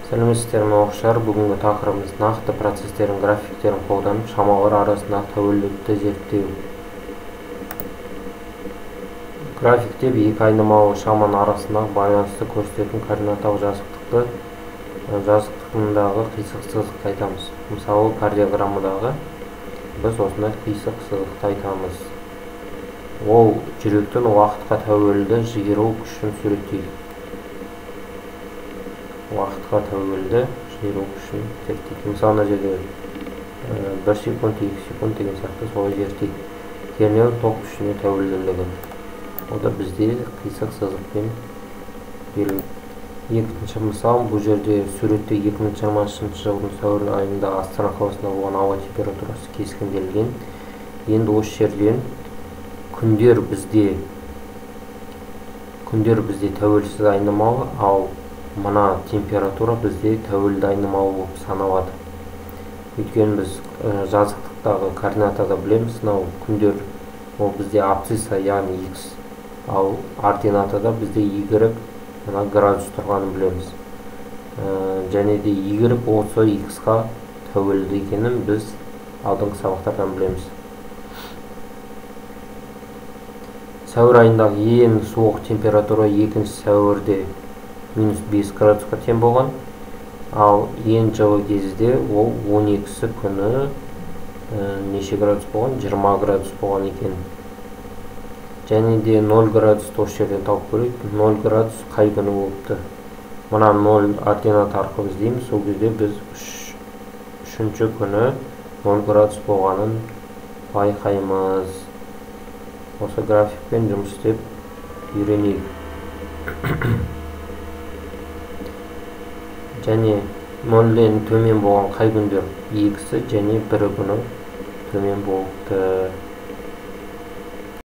Сәлеметсіздер ме оқушылар, бүгінгі тақырыбымыз нақты процестердің графиктерін қолданып шамалар арасындағы тәуелділікті зерттеу. Графикте екі айнымалы шаманың арасындағы байланысты көрсететін координаталық жазықтығындағы қисық сызықты айтамыз. Мысалы, кардиограммадағы біз осындай қисық сызықты айтамыз. Ол жүректің уақытқа тәуелді жиыру күшін суреттейді. Уақытқа тәуелді жиыру күшін зерттейді. Мысалы, мына жерде 1 секунд, 2 секунд деген сияқты солай зерттейді. Кернеу ток күшіне тәуелділігі. О да бізде қисық сызықпен берілген. Екінші мысал, бұл жерде суретте 2020 жылдың сәуір айында Астана қаласында болған ауа температурасы кескінделген. Енді осы жерден күндер бізде тәуелсіз айнымалы, ал мына температура бізде тәуелді айнымалы болып саналады. Өйткені біз жазықтықтағы координатада білеміз, күндер ол бізде абсцисса, яғни x, ал ординатада бізде y, мына градус тұрғанын білеміз. Және де y осы x-қа тәуелді екенін біз алдыңғы сабақтардан білеміз. Сәуір айындағы ең суық температура 2 сәуірде -5 градусқа тең болған, ал ең жылы кезде ол 12-сі күні неше градус болған? 20 градус болған екен. Және де 0 градусты осы жерден тауып көрейік. 0 градус қай күні болыпты? Мына 0 ординат арқылы іздейміз. Сол кезде біз 3-ші күні 0 градус болғанын байқаймыз. Осы графикпен жұмыс істеп үйренейік. Және 0-ден төмен болған қай күндер? 2-сі және 1 күні төмен болыпты.